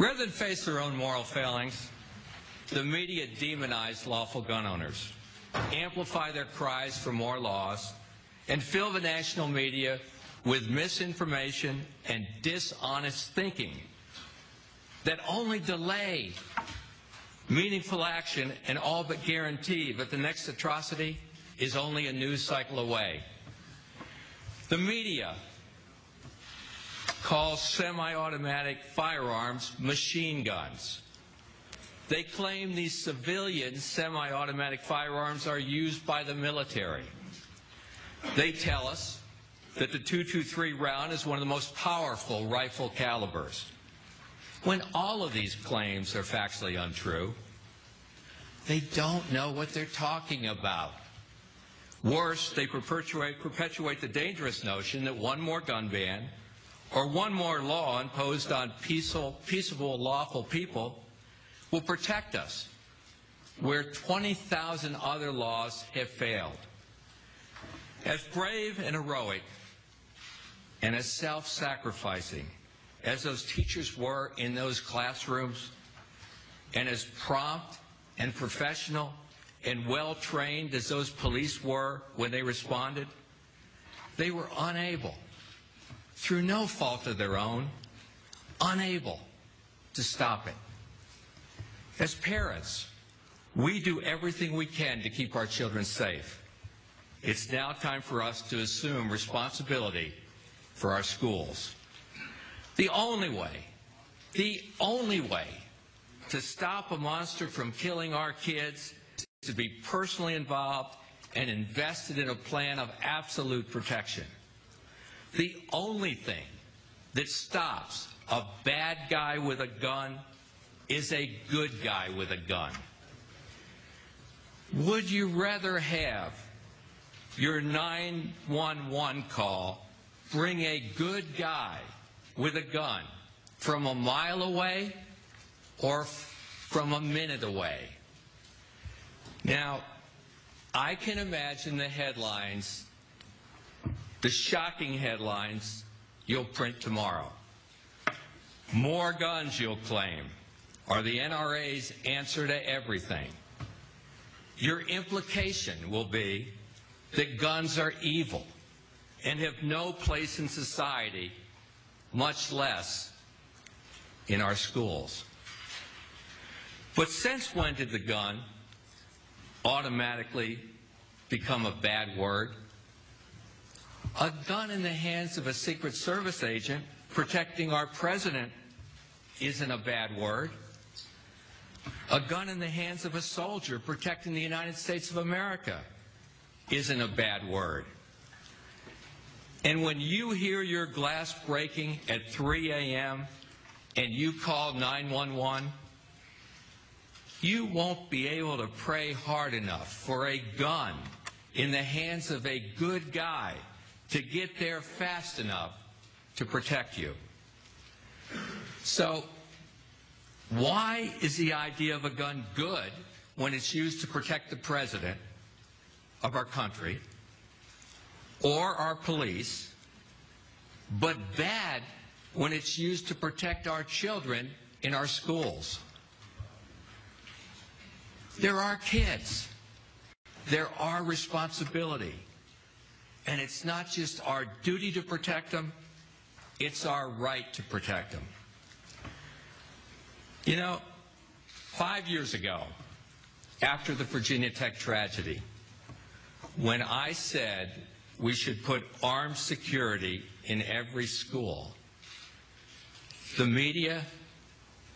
Rather than face their own moral failings, the media demonize lawful gun owners, amplify their cries for more laws, and fill the national media with misinformation and dishonest thinking that only delay meaningful action and all but guarantee that the next atrocity is only a news cycle away. The media calls semi-automatic firearms machine guns. They claim these civilian semi-automatic firearms are used by the military. They tell us that the .223 round is one of the most powerful rifle calibers, when all of these claims are factually untrue. They don't know what they're talking about. Worse, they perpetuate the dangerous notion that one more gun ban or one more law imposed on peaceable, lawful people will protect us, where 20,000 other laws have failed. As brave and heroic and as self-sacrificing as those teachers were in those classrooms, and as prompt and professional and well-trained as those police were when they responded, they were unable, through no fault of their own, unable to stop it. As parents, we do everything we can to keep our children safe. It's now time for us to assume responsibility for our schools. The only way to stop a monster from killing our kids is to be personally involved and invested in a plan of absolute protection. The only thing that stops a bad guy with a gun is a good guy with a gun. Would you rather have your 911 call bring a good guy with a gun from a mile away or from a minute away? Now, I can imagine the headlines, the shocking headlines you'll print tomorrow. More guns, you'll claim, are the NRA's answer to everything. Your implication will be that guns are evil and have no place in society, much less in our schools. But since when did the gun automatically become a bad word? A gun in the hands of a Secret Service agent protecting our president isn't a bad word. A gun in the hands of a soldier protecting the United States of America isn't a bad word. And when you hear your glass breaking at 3 a.m. and you call 911, you won't be able to pray hard enough for a gun in the hands of a good guy to get there fast enough to protect you. So, why is the idea of a gun good when it's used to protect the president of our country or our police, but bad when it's used to protect our children in our schools? They're our kids. They're our responsibility. And it's not just our duty to protect them, it's our right to protect them. You know, 5 years ago, after the Virginia Tech tragedy, when I said we should put armed security in every school, the media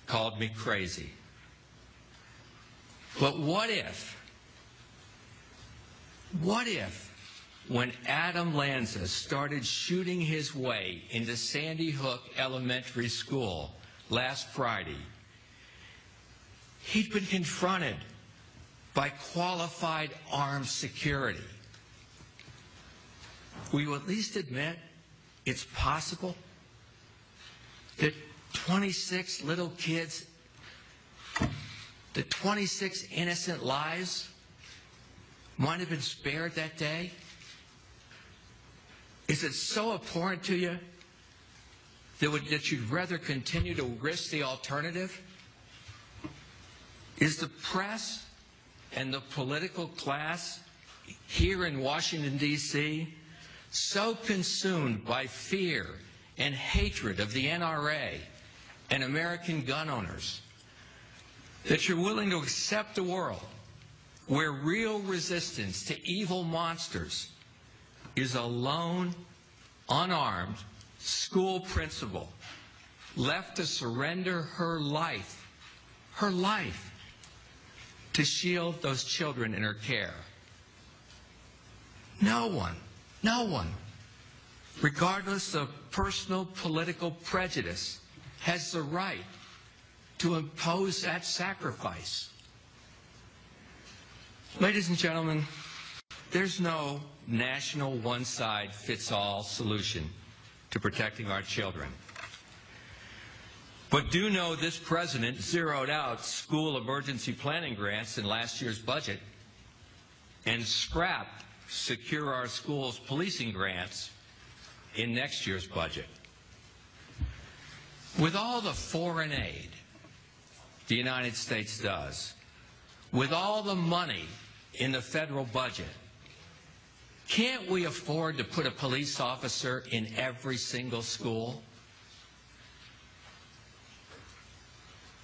called me crazy. But what if when Adam Lanza started shooting his way into Sandy Hook Elementary School last Friday, he'd been confronted by qualified armed security? Will you at least admit it's possible that 26 little kids, the 26 innocent lives, might have been spared that day? Is it so abhorrent to you that you'd rather continue to risk the alternative? Is the press and the political class here in Washington, D.C., so consumed by fear and hatred of the NRA and American gun owners that you're willing to accept a world where real resistance to evil monsters is a lone, unarmed school principal left to surrender her life to shield those children in her care? No one, regardless of personal political prejudice, has the right to impose that sacrifice. Ladies and gentlemen, there's no national one-size-fits-all solution to protecting our children. But do know this president zeroed out school emergency planning grants in last year's budget and scrapped Secure Our Schools policing grants in next year's budget. With all the foreign aid the United States does, with all the money in the federal budget, can't we afford to put a police officer in every single school?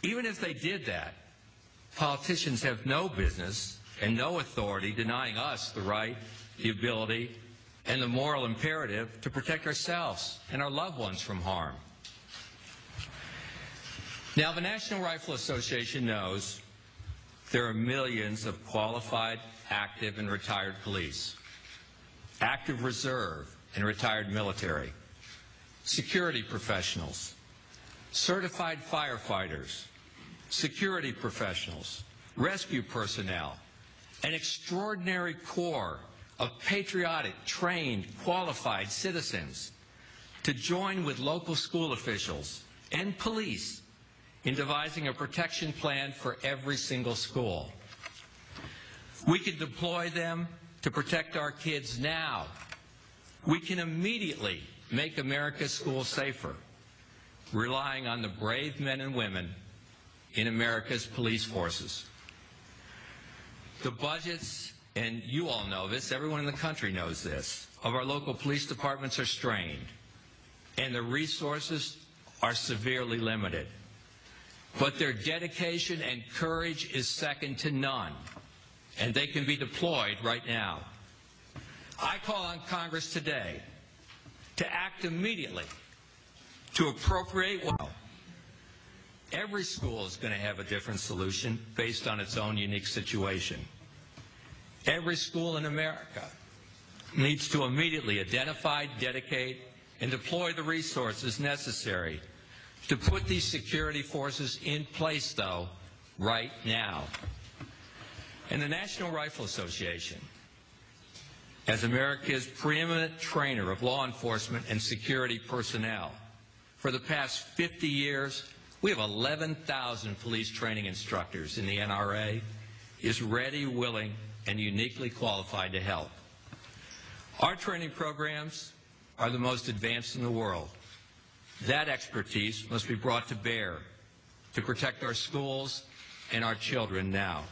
Even if they did that, politicians have no business and no authority denying us the right, the ability, and the moral imperative to protect ourselves and our loved ones from harm. Now, the National Rifle Association knows there are millions of qualified, active, and retired police, active reserve and retired military, security professionals, certified firefighters, security professionals, rescue personnel, an extraordinary corps of patriotic, trained, qualified citizens to join with local school officials and police in devising a protection plan for every single school. We can deploy them to protect our kids now. We can immediately make America's schools safer, relying on the brave men and women in America's police forces. The budgets, and you all know this, everyone in the country knows this, of our local police departments are strained, and the resources are severely limited. But their dedication and courage is second to none, and they can be deployed right now. I call on Congress today to act immediately to appropriate well. Every school is going to have a different solution based on its own unique situation. Every school in America needs to immediately identify, dedicate, and deploy the resources necessary to put these security forces in place, though, right now. And the National Rifle Association, as America's preeminent trainer of law enforcement and security personnel, for the past 50 years, we have 11,000 police training instructors in the NRA, is ready, willing, and uniquely qualified to help. Our training programs are the most advanced in the world. That expertise must be brought to bear to protect our schools and our children now.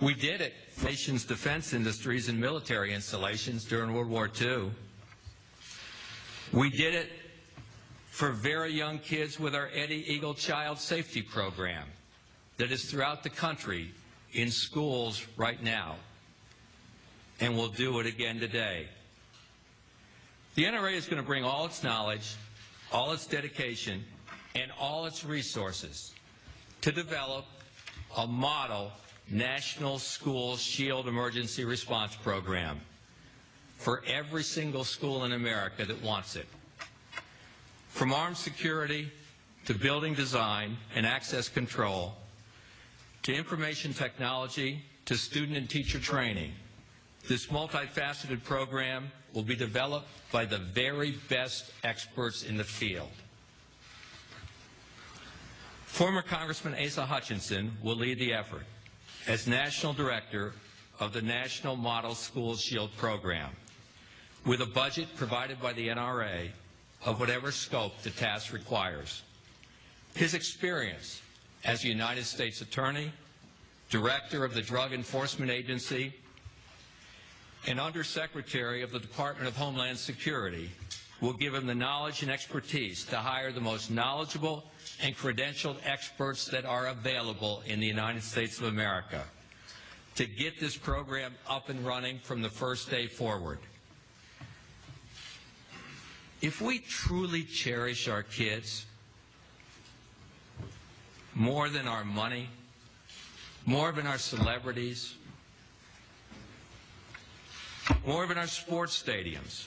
We did it for the nation's defense industries and military installations during World War II. We did it for very young kids with our Eddie Eagle Child Safety Program that is throughout the country in schools right now. And we'll do it again today. The NRA is going to bring all its knowledge, all its dedication, and all its resources to develop a model National School Shield Emergency Response Program for every single school in America that wants it. From armed security to building design and access control to information technology to student and teacher training, this multifaceted program will be developed by the very best experts in the field. Former Congressman Asa Hutchinson will lead the effort as National Director of the National Model School Shield Program, with a budget provided by the NRA of whatever scope the task requires. His experience as a United States Attorney, Director of the Drug Enforcement Agency, and Undersecretary of the Department of Homeland Security will give him the knowledge and expertise to hire the most knowledgeable and credentialed experts that are available in the United States of America to get this program up and running from the first day forward. If we truly cherish our kids more than our money, more than our celebrities, more than our sports stadiums,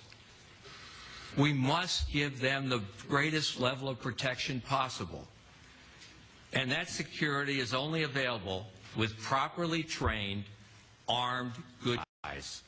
we must give them the greatest level of protection possible. And that security is only available with properly trained, armed, good guys.